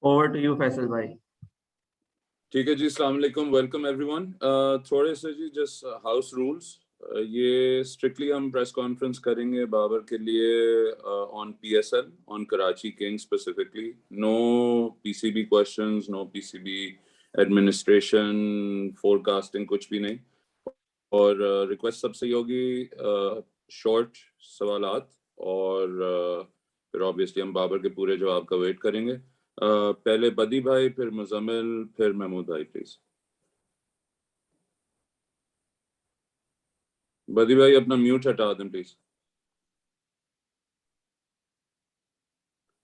Over to you Faisal भाई। ठीक है जी, अस्सलाम वालेकुम, वेलकम एवरीवन। थोड़े से जी जस्ट हाउस रूल्स, ये स्ट्रिक्टली हम प्रेस कॉन्फ्रेंस करेंगे बाबर के लिए on PSL, on Karachi Kings specifically. No PCB questions, no PCB administration, forecasting, कुछ भी नहीं। और रिक्वेस्ट सबसे होगी शॉर्ट सवालात, और फिर ऑब्वियसली हम बाबर के पूरे जवाब का वेट करेंगे। पहले बदी भाई, फिर मुजम्मिल, फिर महमूद भाई, प्लीज। बदी भाई अपना म्यूट हटा दें प्लीज।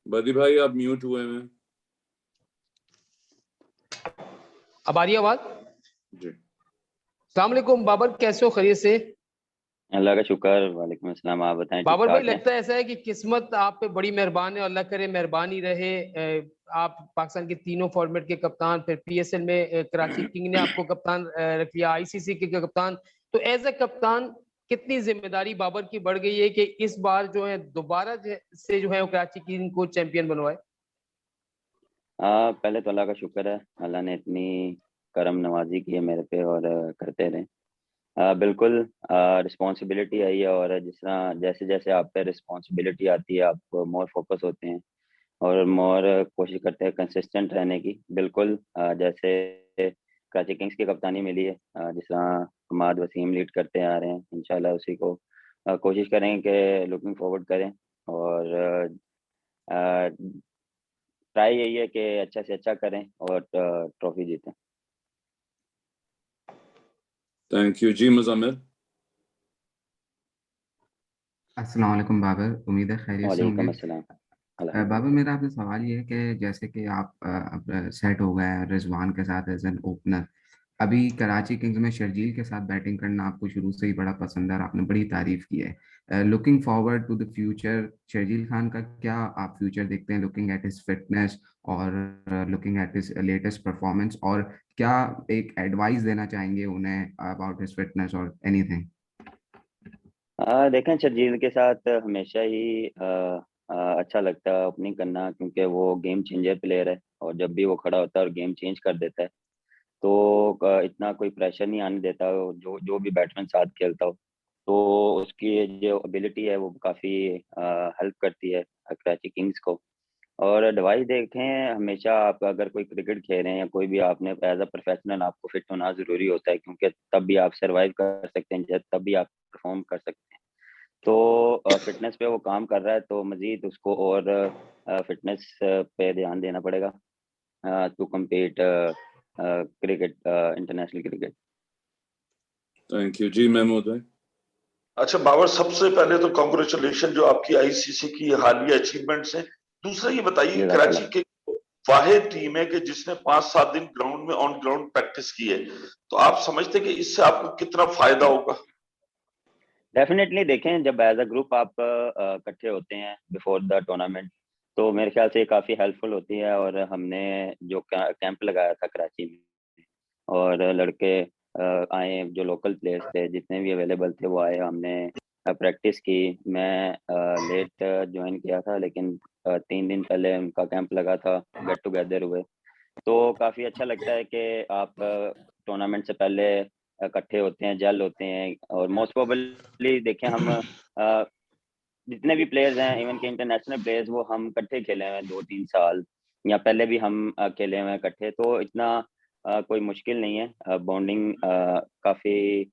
बदी भाई आप म्यूट हुए हैं। अब आ रही है आवाज जी। अस्सलाम वालेकुम बाबर, कैसे हो? खैरियत से? अल्लाह का शुक्र। वालेकुम अस्सलाम। आप बताएं। बाबर भाई, ठीक ठाक लगता है ऐसा है कि किस्मत आप पे बड़ी मेहरबान है और अल्लाह करे मेहरबानी रहे। आप पाकिस्तान के तीनों फॉर्मेट के कप्तान, फिर पीएसएल में कराची किंग ने आपको कप्तान रख लिया, आईसीसी के कप्तान। तो एज ए कप्तान कितनी जिम्मेदारी बाबर की बढ़ गई है कि इस बार जो है दोबारा से जो है वो कराची किंग को चैंपियन बनवाए? पहले तो अल्लाह का शुक्र है, अल्लाह ने इतनी करम नवाजी की है मेरे पे, और करते रहें। बिल्कुल रिस्पॉन्सिबिलिटी आई है, और जिस तरह जैसे जैसे आप पे रिस्पॉन्सिबिलिटी आती है आप मोर फोकस होते हैं और मोर कोशिश करते हैं कंसिस्टेंट रहने की। बिल्कुल जैसे कराची किंग्स की कप्तानी मिली है, जिस तरह हमाद वसीम लीड करते आ रहे हैं, इंशाल्लाह उसी को कोशिश करें कि लुकिंग फॉरवर्ड करें। और ट्राई यही है कि अच्छा से अच्छा करें और ट्रॉफी जीतें। थैंक यू जी। मुजम्मिल। अस्सलाम वालेकुम बाबर, उम्मीद है खैरियत से होंगे। वालेकुम अस्सलाम। बाबर, मेरा आपसे सवाल ये है कि जैसे कि आप अब सेट हो गए हैं रिजवान के साथ एज एन ओपनर। अभी कराची किंग्स में शर्जील के साथ बैटिंग करना आपको शुरू से ही बड़ा पसंद है और आपने बड़ी तारीफ की है। Looking forward to the future, Sharjeel Khan का क्या आप फ्यूचर देखते हैं, लुकिंग एट हिज फिटनेस और looking at his latest performance, और क्या एक एडवाइस देना चाहेंगे उन्हें अबाउट हिज फिटनेस और एनीथिंग? देखें, शर्जील के साथ हमेशा ही अच्छा लगता है ओपनिंग करना, क्योंकि वो गेम चेंजर प्लेयर है और जब भी वो खड़ा होता है और गेम चेंज कर देता है तो इतना कोई प्रेशर नहीं आने देता। जो जो भी बैट्समैन साथ खेलता हो तो उसकी जो एबिलिटी है वो काफ़ी हेल्प करती है कराची किंग्स को। और एडवाइस देखें, हमेशा आप अगर कोई क्रिकेट खेल रहे हैं या कोई भी, आपने एज अ प्रोफेशनल आपको फिट होना ज़रूरी होता है, क्योंकि तब भी आप सर्वाइव कर सकते हैं, तब भी आप परफॉर्म कर सकते हैं। तो फिटनेस पे वो काम कर रहा है, तो मज़ीद उसको और फिटनेस पे ध्यान देना पड़ेगा to compete cricket, international cricket. Thank you जी। महमूद भाई। अच्छा बाबर, सबसे पहले तो कांग्रेचुलेशन जो आपकी आईसीसी की हालिया अचीवमेंट्स है। दूसरा ये बताइए, कराची के वाहिद टीम है कि जिसने 5-7 दिन ग्राउंड में ऑन ग्राउंड प्रैक्टिस की है, तो आप समझते हैं कि इससे आपको कितना फायदा होगा? डेफिनेटली देखें, जब एज अ ग्रुप आप इकट्ठे होते हैं बिफोर द टूर्नामेंट तो मेरे ख्याल से काफ़ी हेल्पफुल होती है। और हमने जो कैंप लगाया था कराची में, और लड़के आए, जो लोकल प्लेयर्स थे जितने भी अवेलेबल थे वो आए, हमने प्रैक्टिस की। मैं लेट ज्वाइन किया था, लेकिन 3 दिन पहले उनका कैंप लगा था, गेट टुगेदर हुए। तो काफ़ी अच्छा लगता है कि आप टूर्नामेंट से पहले इकट्ठे होते हैं, जेल होते हैं। और मोस्ट प्रोबेबली देखें, हम जितने भी प्लेयर्स हैं, इवन के इंटरनेशनल प्लेयर्स, वो हम इकट्ठे खेले हुए हैं 2-3 साल, या पहले भी हम खेले हुए हैं इकट्ठे, तो इतना कोई मुश्किल नहीं है। बॉन्डिंग काफ़ी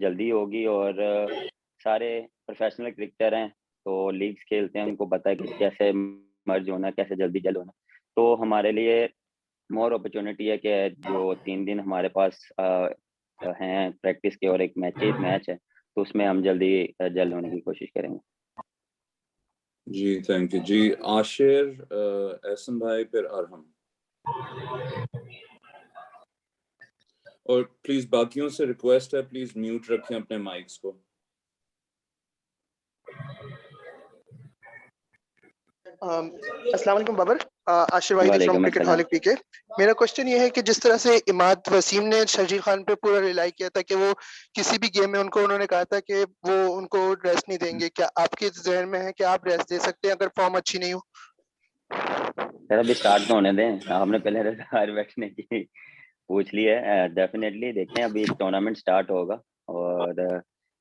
जल्दी होगी। और सारे प्रोफेशनल क्रिकेटर हैं तो लीग्स खेलते हैं, उनको पता है कि कैसे मर्ज होना, कैसे जल्दी जल होना। तो हमारे लिए मोर अपॉर्चुनिटी है कि जो 3 दिन हमारे पास हैं प्रैक्टिस के और एक मैच है, तो उसमें हम जल्दी जल होने की कोशिश करेंगे। जी थैंक यू जी। आशिर, एहसन भाई, फिर अरहम। और प्लीज बाकियों से रिक्वेस्ट है, प्लीज म्यूट रखें अपने माइक्स को। अस्सलाम वालेकुम बाबर, आशिर वाहिदी फ्रॉम वालेकुम क्रिकेट अस्सलाम। हॉलिक पीके। मेरा क्वेश्चन ये है कि जिस तरह से इमाद वसीम ने शर्जील खान पे पूरा रिलाई किया था कि वो किसी भी गेम में उन्होंने कहा था कि वो उनको रेस्ट नहीं देंगे, क्या आपके जहन में है कि आप रेस्ट दे सकते हैं अगर फॉर्म अच्छी नहीं हो? सर अभी स्टार्ट तो होने दें, आपने पहले रिटायर बैठने की पूछ ली है। डेफिनेटली देखें, अभी टूर्नामेंट स्टार्ट होगा और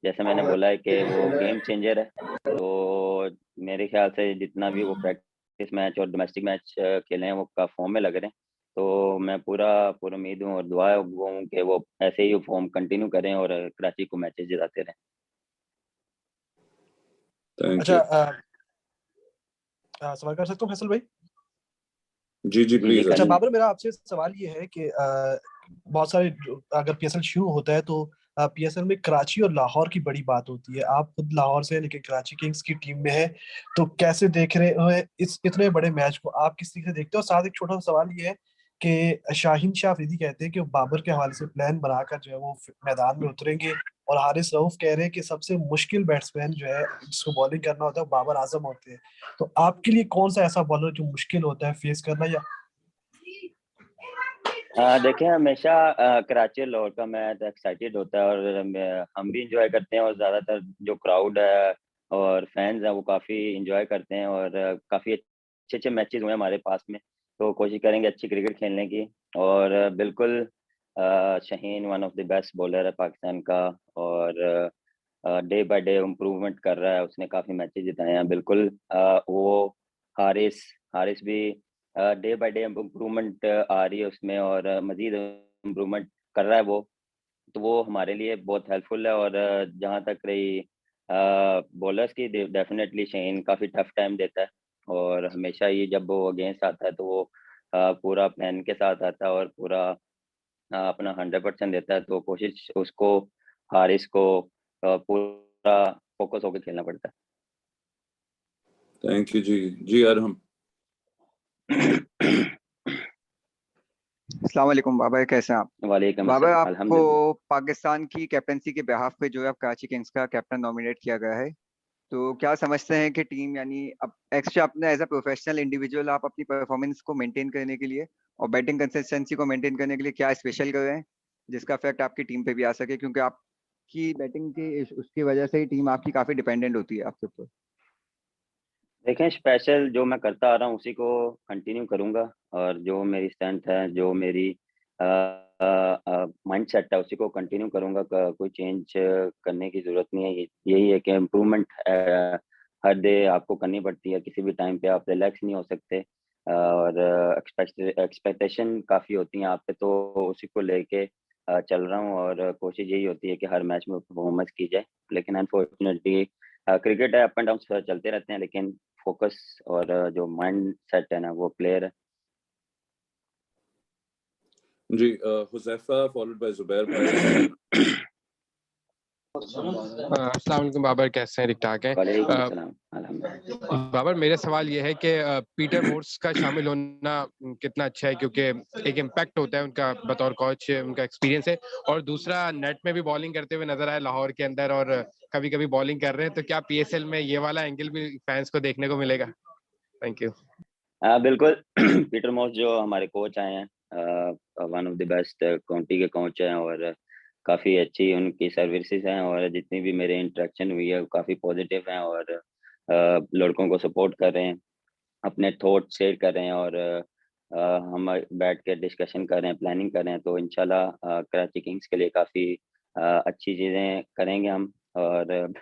जैसे मैंने बोला है कि वो गेम चेंजर है, तो मेरे ख्याल से जितना भी वो प्रैक्टिस मैच और डोमेस्टिक मैच खेले हैं वो का फॉर्म में लग रहे हैं। तो मैं पूरा उम्मीद हूँ और दुआ हूँ कि वो ऐसे ही फॉर्म कंटिन्यू करें और कराची को मैचेस जिताते रहें। थैंक अच्छा यू। सवाल कर सकता हूँ फैसल भाई? जी जी प्लीज। अच्छा बाबर, मेरा आपसे सवाल ये है कि बहुत सारे अगर पीएसएल शुरू होता है तो पीएसएल में कराची और लाहौर की बड़ी बात होती है। आप खुद लाहौर से हैं लेकिन कराची किंग्स की टीम में है, तो कैसे देख रहे हैं इस इतने बड़े मैच को? आप किस तरीके से देखते हो? और साथ एक छोटा सा सवाल ये है कि शाहीन शाह अफरीदी कहते हैं कि वो बाबर के हवाले से प्लान बनाकर जो है वो मैदान में उतरेंगे, और हारिस रऊफ कह रहे हैं कि सबसे मुश्किल बैट्समैन जो है जिसको बॉलिंग करना होता है वो बाबर आजम होते हैं। तो आपके लिए कौन सा ऐसा बॉलर जो मुश्किल होता है फेस करना? या देखें, हमेशा कराची और लाहौर का मैच एक्साइटेड होता है और हम भी इंजॉय करते हैं और ज़्यादातर जो क्राउड है और फैंस हैं वो काफ़ी इंजॉय करते हैं और काफ़ी अच्छे अच्छे मैचेस हुए हैं हमारे पास में, तो कोशिश करेंगे अच्छी क्रिकेट खेलने की। और बिल्कुल Shaheen one of the best bowler है पाकिस्तान का और डे बाय डे इम्प्रूवमेंट कर रहा है, उसने काफ़ी मैचेस जिताए हैं। बिल्कुल वो हारिस हारिस भी डे बाय डे इम्प्रूवमेंट आ रही है उसमें और मजीद इम्प्रूवमेंट कर रहा है वो, तो वो हमारे लिए बहुत हेल्पफुल है। और जहाँ तक रही बॉलर्स की, डेफिनेटली शाहीन काफ़ी टफ टाइम देता है और हमेशा ही जब वो अगेंस्ट आता है तो वो पूरा प्लान के साथ आता है और पूरा अपना 100% देता है, तो कोशिश उसको हारिस को पूरा फोकस होकर खेलना पड़ता है। थैंक यू जी। जी अरहम। अस्सलाम वालेकुम बाबर, कैसे हैं आप? वालेकुम बाबर, अस्सलाम, आपको अल्हम्दुलिल्लाह। पाकिस्तान की कैप्टनसी के बिहाफ पे जो है अब कराची किंग्स का कैप्टन नॉमिनेट किया गया है, तो क्या समझते हैं कि टीम यानी अब एक्स्ट्रा अपने एज अ प्रोफेशनल इंडिविजुअल आप अपनी परफॉर्मेंस को मेंटेन करने के लिए और बैटिंग कंसिस्टेंसी को मेंटेन करने के लिए क्या स्पेशल कर रहे हैं जिसका इफेक्ट आपकी टीम पे भी आ सके, क्योंकि आपकी बैटिंग के उसकी वजह से ही टीम आपकी काफी डिपेंडेंट होती है आपके ऊपर? देखें, स्पेशल जो मैं करता आ रहा हूँ उसी को कंटिन्यू करूँगा और जो मेरी स्ट्रेंथ है, जो मेरी माइंड सेट है उसी को कंटिन्यू करूँगा। कोई चेंज करने की ज़रूरत नहीं है। यही है कि इम्प्रूवमेंट हर डे आपको करनी पड़ती है, किसी भी टाइम पे आप रिलैक्स नहीं हो सकते और एक्सपेक्टेशन काफ़ी होती हैं आप पे, तो उसी को लेके चल रहा हूँ और कोशिश यही होती है कि हर मैच में परफॉर्मेंस की जाए। लेकिन अनफॉर्चुनेटली क्रिकेट है, अप एंड डाउन चलते रहते हैं, लेकिन फोकस और जो माइंड सेट है ना वो प्लेयर है। जी हुज़ैफा फॉलोड बाय जुबैर भाई। अस्सलाम वालेकुम बाबर, कैसे हैं? ठीक ठाक हैं? वालेकुम अस्सलाम, अल्हम्दुलिल्लाह। बाबर, मेरा सवाल ये है कि पीटर मोर्स का शामिल होना कितना अच्छा है, क्योंकि एक इम्पैक्ट होता है उनका बतौर कोच, उनका एक्सपीरियंस है, और दूसरा नेट में भी बॉलिंग करते हुए नजर आए लाहौर के अंदर और कभी कभी बॉलिंग कर रहे हैं, तो क्या पीएसएल में ये वाला एंगल भी फैंस को देखने को मिलेगा? Thank you. बिल्कुल। पीटर मोर्स जो हमारे कोच आए हैं, one of the best county के कोच हैं और काफ़ी अच्छी उनकी सर्विसेज हैं और जितनी भी मेरे इंटरेक्शन हुई है काफ़ी पॉजिटिव हैं और लड़कों को सपोर्ट कर रहे हैं, अपने थॉट शेयर कर रहे हैं और हम बैठ के डिस्कशन कर रहे हैं, प्लानिंग कर रहे हैं, तो इंशाल्लाह कराची किंग्स के लिए काफ़ी अच्छी चीज़ें करेंगे हम। और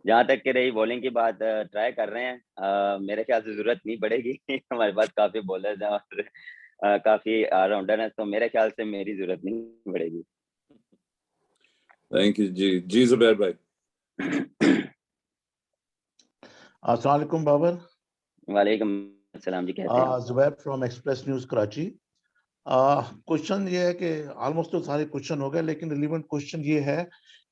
जहाँ तक कि रही बॉलिंग की बात, ट्राई कर रहे हैं, मेरे ख्याल से ज़रूरत नहीं पड़ेगी। हमारे पास काफ़ी बॉलर्स हैं और काफ़ी ऑलराउंडर हैं, तो मेरे ख्याल से मेरी ज़रूरत नहीं पड़ेगी। थैंक यू जी। जी जुबैर भाई। अस्सलाम वालेकुम बाबर। वालेकुम अस्सलाम जी, कैसे हैं? Zubair from express news Karachi. Question ये है कि ऑलमोस्ट तो सारे क्वेश्चन हो गए, लेकिन रिलेवेंट क्वेश्चन ये है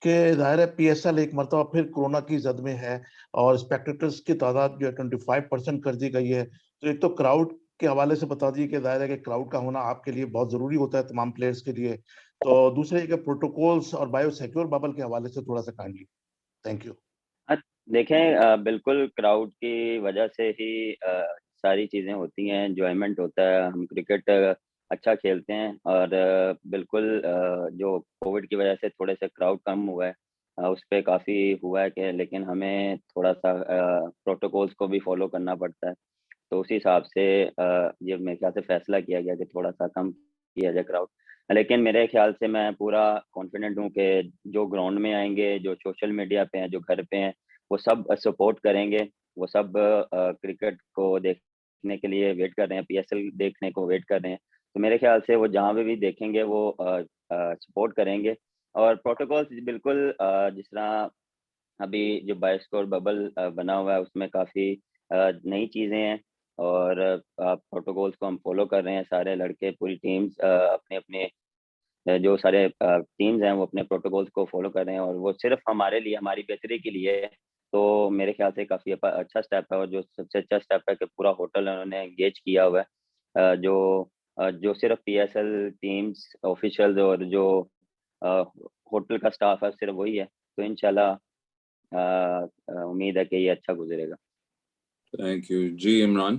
कि ज़ाहिर है पीएसएल एक मरतबा फिर कोरोना की जद में है और स्पेक्टेटर्स की तादाद जो है 25% कर दी गई है। तो एक तो क्राउड के हवाले से बता दिए कि ज़ाहिर है कि क्राउड का होना आपके लिए बहुत ज़रूरी होता है तमाम प्लेयर्स के लिए। तो दूसरे कि प्रोटोकॉल्स और बायो सिक्योर बबल के हवाले से थोड़ा सा काइंडली। Thank you. देखें, बिल्कुल क्राउड की वजह से ही सारी चीज़ें होती हैं, एंजॉयमेंट होता है, हम क्रिकेट अच्छा खेलते हैं और बिल्कुल जो कोविड की वजह से थोड़े से क्राउड कम हुआ है, उस पे काफ़ी हुआ है कि, लेकिन हमें थोड़ा सा प्रोटोकॉल्स को भी फॉलो करना पड़ता है। तो उसी हिसाब से ये मेरे ख्याल से फैसला किया गया कि थोड़ा सा कम किया जाए क्राउड। लेकिन मेरे ख्याल से मैं पूरा कॉन्फिडेंट हूँ कि जो ग्राउंड में आएंगे, जो सोशल मीडिया पे हैं, जो घर पे हैं, वो सब सपोर्ट करेंगे। वो सब क्रिकेट को देखने के लिए वेट कर रहे हैं, PSL देखने को वेट कर रहे हैं। तो मेरे ख्याल से वो जहाँ भी देखेंगे वो सपोर्ट करेंगे। और प्रोटोकॉल्स बिल्कुल जिस तरह अभी जो बायोस्कोर बबल बना हुआ है उसमें काफ़ी नई चीज़ें हैं और प्रोटोकॉल्स को हम फॉलो कर रहे हैं। सारे लड़के, पूरी टीम्स अपने अपने जो सारे टीम्स हैं वो अपने प्रोटोकॉल्स को फॉलो कर रहे हैं और वो सिर्फ हमारे लिए, हमारी बेहतरी के लिए है। तो मेरे ख्याल से काफ़ी अच्छा स्टेप है और जो सबसे अच्छा स्टेप है कि पूरा होटल उन्होंने एंगेज किया हुआ है। जो सिर्फ PSL टीम्स, ऑफिशियल्स और जो होटल का स्टाफ है सिर्फ वही है। तो इंशाल्लाह उम्मीद है कि ये अच्छा गुजरेगा। थैंक यू जी। इमरान।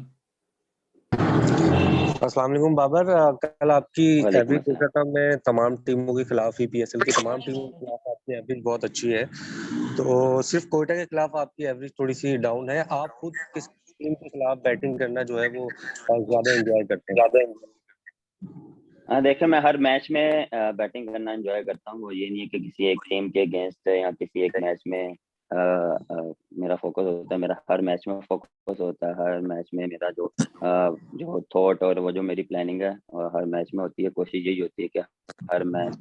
अस्सलाम वालेकुम बाबर, कल आपकी एवरेज देखा था मैं तमाम टीमों के खिलाफ ही, PSL की तमाम टीमों के खिलाफ आपकी एवरेज बहुत अच्छी है। तो सिर्फ कोयटा के खिलाफ आपकी एवरेज थोड़ी सी डाउन है। आप खुद किस टीम के खिलाफ बैटिंग करना जो है वो ज्यादा एंजॉय करते हैं? देखिए, मैं हर मैच में बैटिंग करना एंजॉय करता हूँ। वो ये नहीं है कि किसी एक टीम के अगेंस्ट या किसी एक मैच में मेरा फोकस होता है। मेरा हर मैच में फोकस होता है। हर मैच में मेरा जो थॉट और वो जो मेरी प्लानिंग है हर मैच में होती है। कोशिश यही होती है कि हर मैच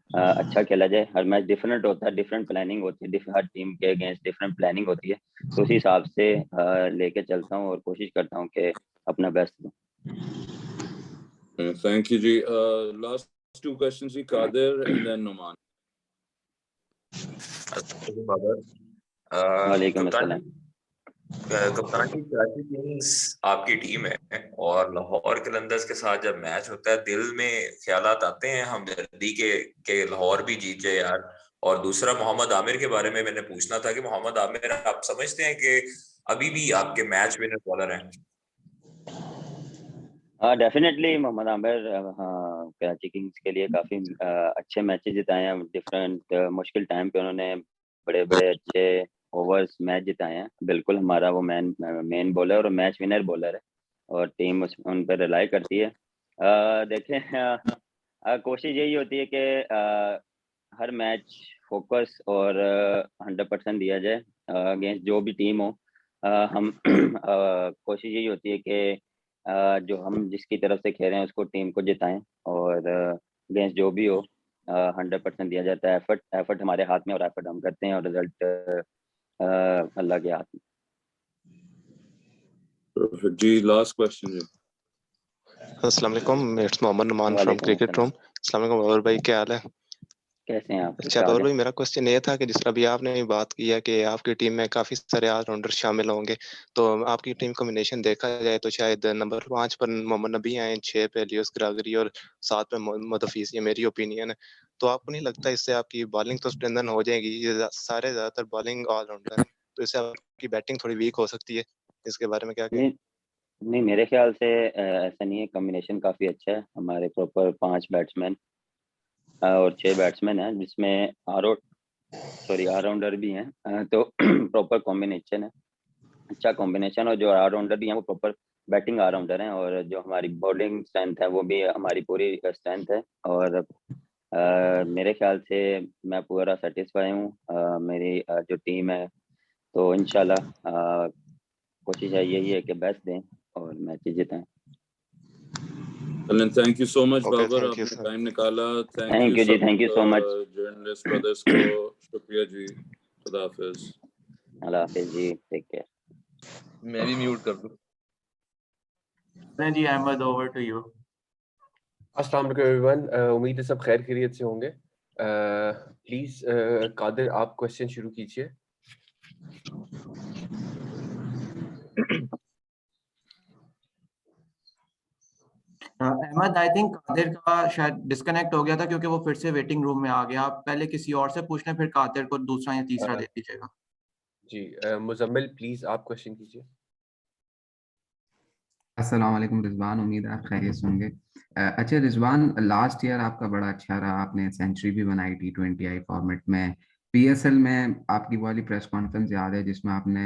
अच्छा खेला जाए। हर मैच डिफरेंट होता है, डिफरेंट प्लानिंग होती है, हर टीम के अगेंस्ट डिफरेंट प्लानिंग होती है। तो उसी हिसाब से लेके चलता हूँ और कोशिश करता हूँ कि अपना बेस्ट दूँ। Thank you ji. Last two questions ji, Qadir and then Numan। वालेकुम अस्सलाम। कप्तान जी, कराची किंग्स आपकी टीम है और लाहौर कलंदर्स के साथ जब मैच होता है दिल में ख्यालात आते हैं हमदर्दी के लाहौर भी जीत जाए यार। और दूसरा, मोहम्मद आमिर के बारे में मैंने पूछना था कि मोहम्मद आमिर आप समझते हैं कि अभी भी आपके मैच विनर बॉलर हैं? डेफिनेटली मोहम्मद आमिर कराची किंग्स के लिए काफ़ी अच्छे मैचेस जिताए हैं। डिफरेंट मुश्किल टाइम पे उन्होंने बड़े बड़े अच्छे ओवर्स मैच जिताए हैं। बिल्कुल हमारा वो मेन बॉलर और मैच विनर बॉलर है और टीम उन पर रिलाई करती है। देखें, कोशिश यही होती है कि हर मैच फोकस और 100% दिया जाए अगेंस्ट जो भी टीम हो। हम कोशिश यही होती है कि जो हम जिसकी तरफ से खेल रहे हैं उसको, टीम को जिताएं और अगेंस्ट जो भी हो 100% दिया जाता है। एफर्ट हमारे हाथ में और एफर्ट हम करते हैं और रिजल्ट अल्लाह के हाथ में। जी, लास्ट क्वेश्चन जी। अस्सलाम वालेकुम, it's Mohammad Numan from cricket room. अस्सलाम वालेकुम बाबर भाई, क्या हाल है? कैसे हैं आप? अच्छा बाबर भाई, मेरा क्वेश्चन ये था कि जिस तरह अभी आपने बात की है कि आपकी टीम में काफी सारे ऑलराउंडर शामिल होंगे, तो आपकी टीम कॉम्बिनेशन देखा जाए तो शायद नंबर 5 पर मोहम्मद नबी आए, 6 पे लियोस ग्रागरी और 7 पे मोहम्मद हफीज। ये मेरी ओपिनियन है। तो आपको नहीं लगता इससे आपकी बॉलिंग तो स्ट्रेंथन हो जाएगी? ये सारे ज्यादातर बॉलिंग ऑलराउंडर हैं, तो इससे आपकी बैटिंग थोड़ी वीक हो सकती है। इसके बारे में क्या कहें? नहीं, मेरे ख्याल से ऐसा नहीं है। कॉम्बिनेशन काफ़ी अच्छा है। हमारे प्रॉपर 5 बैट्समैन और 6 बैट्समैन हैं, जिसमें ऑलराउंडर भी हैं। तो प्रॉपर कॉम्बिनेशन है, अच्छा कॉम्बिनेशन। और जो ऑलराउंडर भी हैं वो प्रॉपर बैटिंग ऑलराउंडर हैं और जो हमारी बॉलिंग स्ट्रेंथ है वो भी हमारी पूरी स्ट्रेंथ है। और मेरे ख्याल से मैं पूरा सेटिस्फाई हूँ मेरी जो टीम है। तो इंशाल्लाह कोशिश यही है कि बेस्ट दें और मैचेस जिताएं। Thank you so much Babar, आपने टाइम निकाला। थैंक यू जी, thank you so much journalist brothers को। शुक्रिया जी, खुदा हाफिज। अल्लाह हाफिज जी, टेक केयर। मैं भी म्यूट कर दूं जी। Ahmed, over to you. अस्सलाम वालेकुम एवरीवन, उम्मीद है सब खैर खैरियत से होंगे। प्लीज कादिर, आप क्वेश्चन शुरू कीजिए। अहमद, आई थिंक कादिर का शायद डिस्कनेक्ट हो गया था क्योंकि वो फिर से वेटिंग रूम में आ गया। आप पहले किसी और से पूछ लें, फिर कादिर को दूसरा या तीसरा दे दीजिएगा। जी, मुजम्मिल प्लीज आप क्वेश्चन कीजिए। अस्सलाम वालेकुम रिजवान, उम्मीद है आप खैरियत से होंगे। अच्छा रिजवान, लास्ट ईयर आपका बड़ा अच्छा रहा, आपने सेंचुरी भी बनाई T20I फॉर्मेट में, पीएसएल में आपकी वाली प्रेस कॉन्फ्रेंस याद है जिसमें आपने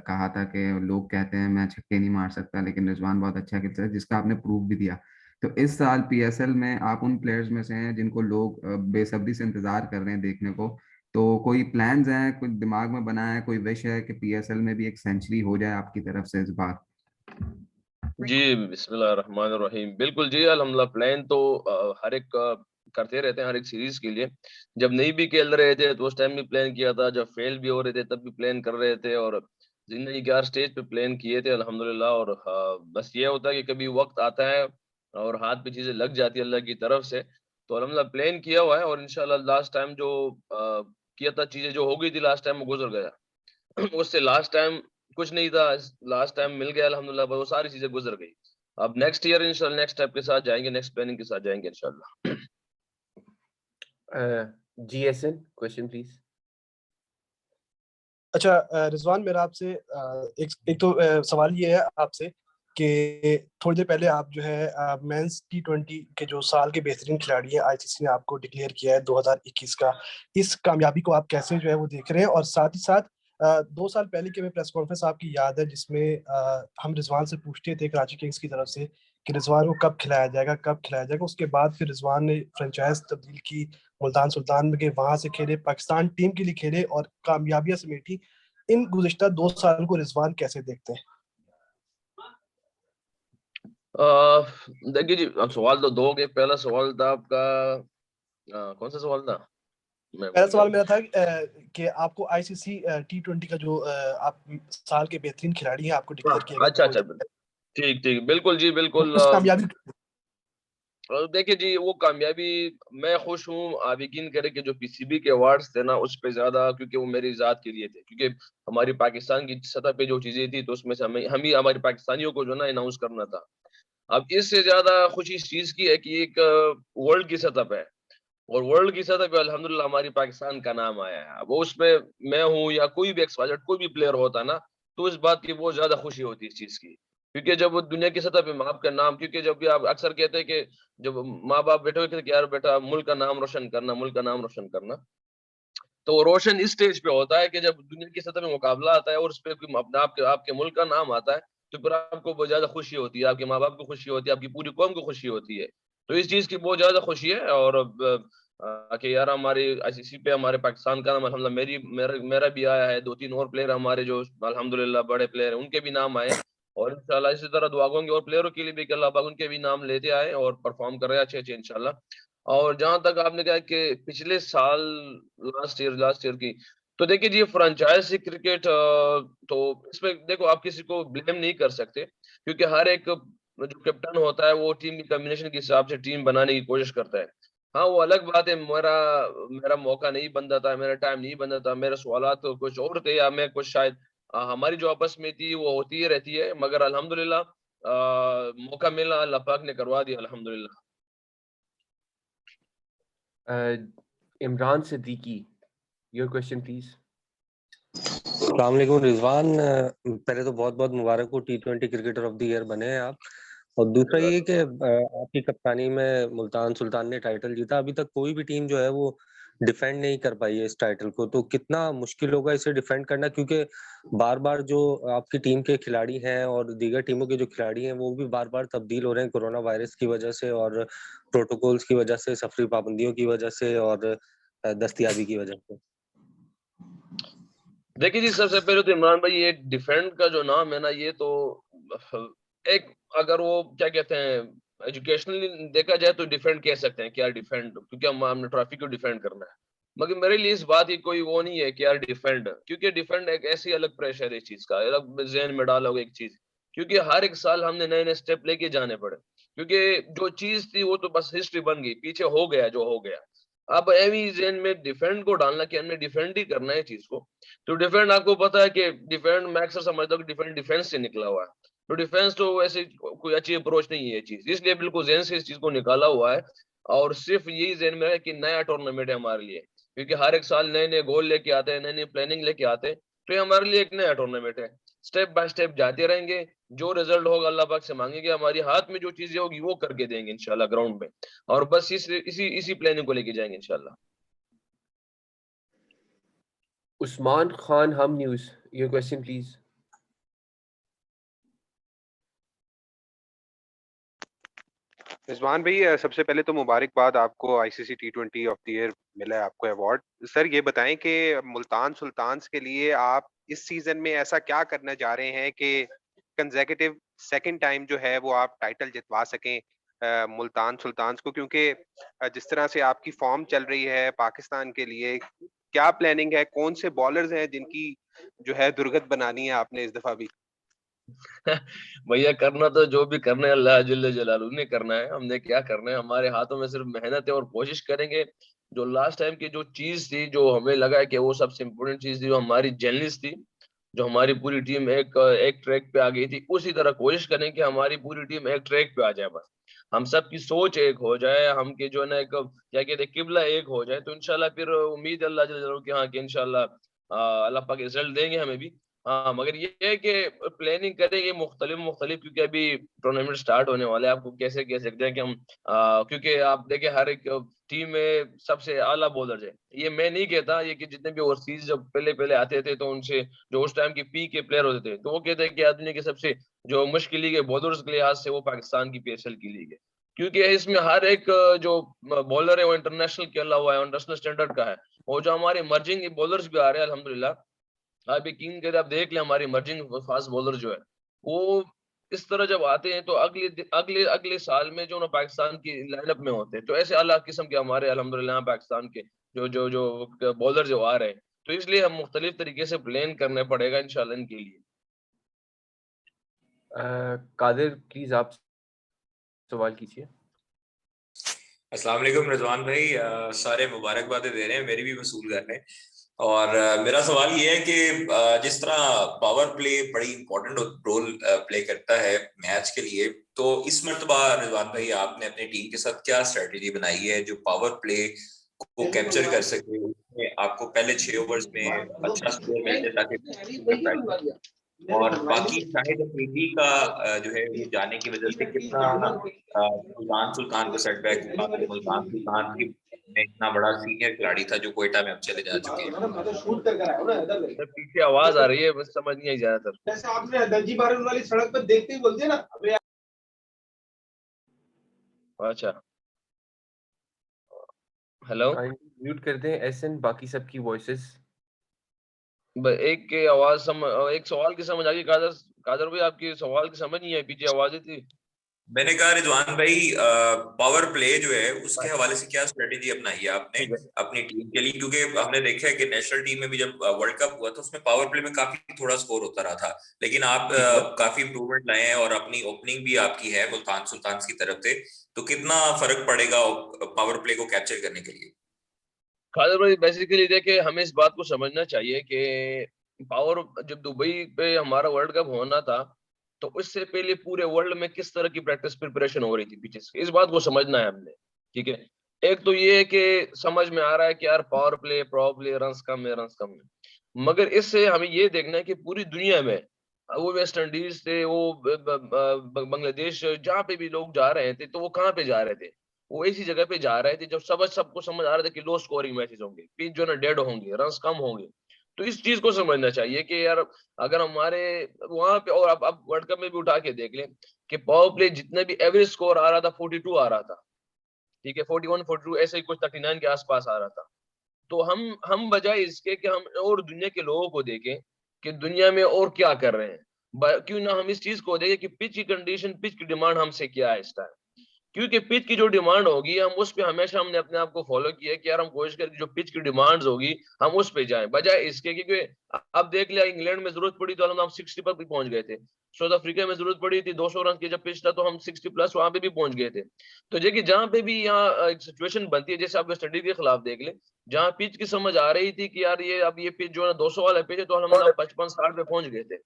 कहा था कि लोग कहते हैं मैं छक्के नहीं मार सकता लेकिन रिजवान बहुत अच्छा खेलता है, जिसका आपने प्रूफ भी दिया। तो इस साल पीएसएल में आप उन प्लेयर्स में से हैं जिनको लोग बेसब्री से इंतजार कर रहे हैं देखने को। तो कोई प्लान्स हैं, कुछ दिमाग में बना है, कोई विश है कि पीएसएल में भी एक सेंचुरी हो जाए आपकी तरफ से इस बार? जी, बिस्मिल्लाहिर्रहमानिर्रहीम। बिल्कुल जी, अल्हम्दुलिल्लाह प्लान तो हर एक करते रहते हैं हर एक सीरीज के लिए। जब नहीं भी खेल रहे थे तो उस टाइम भी प्लान किया था, जब फेल भी हो रहे थे तब भी प्लान कर रहे थे, और जिंदगी के हर स्टेज पे प्लान किए थे अल्हम्दुलिल्लाह। और बस ये होता है कि कभी वक्त आता है और हाथ पे चीजें लग जाती है अल्लाह की तरफ से, तो अल्हम्दुलिल्लाह प्लान किया हुआ है और इंशाल्लाह लास्ट टाइम जो किया था, चीजें जो हो गई थी लास्ट टाइम वो गुजर गया। उससे लास्ट टाइम कुछ नहीं था, लास्ट टाइम मिल गया अल्हम्दुलिल्लाह, पर वो सारी चीजें गुजर गई। अब नेक्स्ट ईयर इंशाल्लाह नेक्स्ट स्टेप के साथ जाएंगे, नेक्स्ट प्लानिंग के साथ जाएंगे इंशाल्लाह। GSN question please. अच्छा रिजवान, मेरा आपसे एक तो सवाल ये है आपसे कि थोड़ी देर पहले आप जो है मेंस T20 के जो साल के बेहतरीन खिलाड़ी हैं आईसीसी ने आपको डिक्लेयर किया है 2021 का। इस कामयाबी को आप कैसे जो है वो देख रहे हैं? और साथ ही साथ 2 साल पहले की हमें प्रेस कॉन्फ्रेंस आपकी याद है जिसमें हम रिजवान से पूछते थे कराची किंग्स की तरफ से कि रिजवान को कब खिलाया जाएगा, कब खिलाया जाएगा। उसके बाद फिर रिजवान ने फ्रेंचाइज तब्दील की, मुल्तान सुल्तान में गए, वहां से खेले, पाकिस्तान टीम के लिए खेले और कामयाबियां समेटी। इन गुज़िश्ता 2 साल को रिजवान कैसे देखते हैं? देखिए जी, अब सवाल तो दो हो गए। पहला सवाल था आपका कौन सा सवाल था? मैं पहला भूल सवाल गया। मेरा था कि आपको आईसीसी T20 का जो आप साल के बेहतरीन खिलाड़ी हैं आपको डिक्लेयर किया अच्छा गया अच्छा, ठीक ठीक, बिल्कुल जी बिल्कुल। उस कामयाबी। देखिए जी, वो कामयाबी मैं खुश हूँ। आप यकीन करें कि जो पीसीबी के अवार्ड्स थे ना उस पे ज्यादा, क्योंकि वो मेरी जात के लिए थे, क्योंकि हमारी पाकिस्तान की सतह पे जो चीजें थी तो उसमें से हम ही हमारे पाकिस्तानियों को जो ना अनाउंस करना था। अब इससे ज्यादा खुशी इस चीज की है कि एक वर्ल्ड की सतह पे है, और वर्ल्ड की सतह पे अल्हम्दुलिल्लाह हमारी पाकिस्तान का नाम आया है। अब वो उसमें मैं हूँ या कोई भी एक्सवाइजेड कोई भी प्लेयर होता ना, तो इस बात की बहुत ज्यादा खुशी होती है इस चीज की, क्योंकि जब वो दुनिया की सतह पे माँ बाप का नाम, क्योंकि जब भी आप अक्सर कहते हैं कि जब माँ बाप बैठे हुए कि यार बेटा मुल्क का नाम रोशन करना, मुल्क का नाम रोशन करना, तो वो रोशन इस स्टेज पे होता है कि जब दुनिया की सतह में मुकाबला आता है और उस पे कोई अपने आपके मुल्क का नाम आता है, तो फिर आपको बहुत ज्यादा खुशी होती है, आपके माँ बाप को खुशी होती है, आपकी पूरी कौम को खुशी होती है। तो इस चीज की बहुत ज्यादा खुशी है। और कि यार हमारी आईसीसी पे हमारे पाकिस्तान का नाम अल्हम्दुलिल्लाह मेरा भी आया है, 2-3 और प्लेयर हमारे जो अल्हम्दुलिल्लाह बड़े प्लेयर हैं उनके भी नाम आए, और इंशाल्लाह इसी तरह दुआ करूंगी और प्लेयरों के लिए भी कि अल्लाह पाक उनके भी नाम लेते आए और परफॉर्म कर रहे हैं अच्छे अच्छे इंशाल्लाह। और जहां तक आपने कहा कि पिछले साल लास्ट ईयर की, तो देखिए जी फ्रेंचाइज से क्रिकेट, तो इसमें देखो आप किसी को ब्लेम नहीं कर सकते, क्योंकि हर एक जो कैप्टन होता है वो टीम की कॉम्बिनेशन के हिसाब से टीम बनाने की कोशिश करता है। हाँ, वो अलग बात है, मेरा मेरा मौका नहीं बनता था, मेरा टाइम नहीं बनता था, मेरे सवाल तो कुछ और थे, या मैं कुछ शायद हमारी जो आपस में थी वो होती ही रहती है, मगर अल्हम्दुलिल्लाह मौका मिला, अल्लाह पाक ने करवा दिया अल्हम्दुलिल्लाह। Imran Siddiqui, your question please. अस्सलाम वालेकुम रिजवान, पहले तो बहुत बहुत मुबारक हो, T20 cricketer of the year बने हैं आप। और दूसरा ये कि आपकी कप्तानी में मुल्तान सुल्तान ने टाइटल जीता। अभी तक कोई भी टीम जो है वो डिफेंड नहीं कर पाई है इस टाइटल को, तो कितना मुश्किल होगा इसे डिफेंड करना, क्योंकि बार बार जो आपकी टीम के खिलाड़ी हैं और दीगर टीमों के जो खिलाड़ी हैं वो भी बार बार तब्दील हो रहे हैं कोरोना वायरस की वजह से और प्रोटोकॉल्स की वजह से, सफरी पाबंदियों की वजह से और दस्तयाबी की वजह से। देखिए जी, सबसे पहले तो इमरान भाई ये डिफेंड का जो नाम है ना, ये तो एक, अगर वो क्या कहते हैं एजुकेशनली देखा जाए तो डिफेंड कह सकते हैं कि यार डिफेंड, क्योंकि हमने ट्रॉफी को डिफेंड करना है। मगर मेरे लिए इस बात की कोई वो नहीं है कि यार डिफेंड, क्योंकि डिफेंड एक ऐसी अलग प्रेशर है इस चीज का, अलग जहन में डालोगे एक चीज, क्योंकि हर एक साल हमने नए नए स्टेप लेके जाने पड़े, क्योंकि जो चीज थी वो तो बस हिस्ट्री बन गई, पीछे हो गया जो हो गया। अब एवी जहन में डिफेंड को डालना कि हमने डिफेंड ही करना है चीज को, तो डिफेंड आपको पता है कि डिफेंड मैं अक्सर समझता हूँ कि डिफेंड डिफेंस से निकला हुआ है, तो डिफेंस तो वैसे कोई अच्छी अप्रोच नहीं है ये चीज, इसलिए बिल्कुल जहन से इस चीज को निकाला हुआ है। और सिर्फ यही जहन में है कि नया टूर्नामेंट है हमारे लिए, क्योंकि हर एक साल नए नए गोल लेके आते हैं, नई नई प्लानिंग लेके आते हैं, तो ये हमारे लिए एक नया टूर्नामेंट है। स्टेप बाय स्टेप जाते रहेंगे, जो रिजल्ट होगा अल्लाह पाक से मांगेंगे, हमारे हाथ में जो चीजें होगी वो करके देंगे इंशाल्लाह ग्राउंड में, और बस इसी इसी प्लानिंग को लेके जाएंगे इंशाल्लाह। Usman Khan, Hum News, your question please. Rizwan भाई, सबसे पहले तो मुबारकबाद आपको, ICC T20 of the year मिला है आपको अवार्ड। सर ये बताएं कि मुल्तान सुल्तान्स के लिए आप इस सीजन में ऐसा क्या करना चाह रहे हैं कि कंसेक्यूटिव सेकंड टाइम जो है वो आप टाइटल जितवा सकें मुल्तान सुल्तान्स को, क्योंकि जिस तरह से आपकी फॉर्म चल रही है पाकिस्तान के लिए, क्या प्लानिंग है, कौन से बॉलर्स हैं जिनकी जो है दुर्गत बनानी है आपने इस दफा भी? भैया करना तो जो भी करना है अल्लाह जल्ल जलालू ने करना है, हमने क्या करना है, हमारे हाथों में सिर्फ मेहनत है और कोशिश करेंगे। जो लास्ट टाइम की जो चीज थी, जो हमें लगा है कि वो सबसे इम्पोर्टेंट चीज थी, जो हमारी जेनलिस्ट थी, जो हमारी पूरी टीम एक ट्रैक पे आ गई थी, उसी तरह कोशिश करें कि हमारी पूरी टीम एक ट्रैक पे आ जाए। बस हम सबकी सोच एक हो जाए, हम के जो है ना एक क्या कहते हैं किबला एक हो जाए, तो इंशाल्लाह फिर उम्मीद है अल्लाह जल्ल जलालू की, हाँ कि इंशाल्लाह अल्लाह पाक रिजल्ट देंगे हमें भी। हाँ मगर ये है कि प्लानिंग करेंगे मुख्तलिफ, क्योंकि अभी टूर्नामेंट स्टार्ट होने वाले हैं। आपको कैसे कह सकते हैं कि हम क्योंकि आप देखें हर एक टीम में सबसे आला बॉलर है, ये मैं नहीं कहता, ये कि जितने भी ओवरसीज जब पहले पहले आते थे तो उनसे जो उस टाइम की पी के प्लेयर होते थे, तो वो कहते हैं कि दुनिया के सबसे जो मुश्किल लीग है बॉलर्स के लिहाज से वो पाकिस्तान की पीएसएल की लीग है, क्योंकि इसमें हर एक जो बॉलर है वो इंटरनेशनल खेला हुआ है, इंटरनेशनल स्टैंडर्ड का है। और जो हमारे इमर्जिंग बॉलर्स भी आ रहे हैं अल्हम्दुलिल्लाह, अभी किंग के आप देख लें, हमारे इमर्जिंग फास्ट बॉलर जो है वो इस तरह जब आते हैं तो अगले अगले अगले साल में जो ना पाकिस्तान की लाइनअप में होते हैं, तो ऐसे अल्लाह किस्म के हमारे अल्हम्दुलिल्लाह पाकिस्तान के जो जो जो बॉलर जो आ रहे हैं, तो इसलिए हम मुख्तलिफ तरीके से प्लान करना पड़ेगा इंशाल्लाह इनके लिए। कादिर प्लीज आप सवाल कीजिए। अस्सलाम वालेकुम रिजवान भाई, सारे मुबारकबादें दे रहे हैं, मेरी भी वसूल कर रहे हैं। और मेरा सवाल ये है कि जिस तरह पावर प्ले बड़ी इंपॉर्टेंट रोल प्ले करता है मैच के लिए, तो इस मर्तबा रिजवान भाई आपने अपनी टीम के साथ क्या स्ट्रेटेजी बनाई है जो पावर प्ले को कैप्चर कर सके, उसमें आपको पहले 6 ओवर्स में अच्छा स्कोर मिल जाए ताकि, और बाकी शाहिद अफरीदी का जो है वो जाने की वजह से कितना मुल्तान सुल्तान को सेटबैक हुआ, मुल्तान सुल्तान की में इतना बड़ा सीनियर खिलाड़ी था जो कोयटा में अब चले जा चुके हैं। पीछे आवाज आ रही है, बस समझ नहीं आई ज्यादातर। जैसे आपने दर्जी बारन वाली सड़क पर देखते ही बोलते ना, अच्छा हेलो म्यूट कर दें एसएन, बाकी सबकी वॉइसेस। एक के आवाज एक सवाल की समझ आ गई। कादर भाई आपकी सवाल की समझ नहीं आई, पीछे आवाज थी। मैंने कहा रिजवान भाई पावर प्ले जो है उसके हवाले से क्या स्ट्रेटेजी अपनाई है आपने अपनी टीम के लिए, क्योंकि हमने देखा है कि नेशनल टीम में भी जब वर्ल्ड कप हुआ था उसमें पावर प्ले में काफी थोड़ा स्कोर होता रहा था, लेकिन आप काफी इंप्रूवमेंट लाए हैं और अपनी ओपनिंग भी आपकी है मुल्तान सुल्तान की तरफ से, तो कितना फर्क पड़ेगा पावर प्ले को कैप्चर करने के लिए? खादर भाई बेसिकली देखिए, हमें इस बात को समझना चाहिए कि पावर जब दुबई पे हमारा वर्ल्ड कप होना था तो उससे पहले पूरे वर्ल्ड में किस तरह की प्रैक्टिस प्रिपरेशन हो रही थी पिचेस की, इस बात को समझना है हमने। ठीक है, एक तो ये है कि समझ में आ रहा है कि यार पावर प्ले प्रॉब्ली रन्स कम है, मगर इससे हमें ये देखना है कि पूरी दुनिया में वो वेस्ट इंडीज थे, वो बांग्लादेश, जहाँ पे भी लोग जा रहे थे तो वो कहाँ पे जा रहे थे, वो ऐसी जगह पे जा रहे थे जब सबको समझ आ रहा था कि लो स्कोरिंग मैचेस होंगे, पिच जो ना डेड होंगे, रन्स कम होंगे। तो इस चीज को समझना चाहिए कि यार अगर हमारे वहां पे, और अब वर्ल्ड कप में भी उठा के देख लें कि पावर प्ले जितने भी एवरेज स्कोर आ रहा था 42 आ रहा था, ठीक है 41 42 ऐसे ही कुछ 39 के आसपास आ रहा था। तो हम बजाय इसके कि हम और दुनिया के लोगों को देखें कि दुनिया में और क्या कर रहे हैं, क्यों ना हम इस चीज को देखें कि पिच की कंडीशन, पिच की डिमांड हमसे क्या है इस टाइम, क्योंकि पिच की जो डिमांड होगी हम उस पे हमेशा हमने अपने आप को फॉलो किया कि यार हम कोशिश करें जो पिच की डिमांड्स होगी हम उस पे जाएं, बजाय इसके क्योंकि अब देख लिया इंग्लैंड में जरूरत पड़ी तो हम 60 पर भी पहुंच गए थे, साउथ अफ्रीका में जरूरत पड़ी थी 200 रन की जब पिच था तो हम 60 प्लस वहां पे भी पहुंच गए थे। तो देखिए जहां पे भी यहाँ एक सिचुएशन बनती है, जैसे आप वेस्ट इंडीज के खिलाफ देख ले, जहाँ पिच की समझ आ रही थी कि यार ये अब ये पिच जो है 200 वाला पिच है, तो हम 55-60 पे पहुंच गए थे।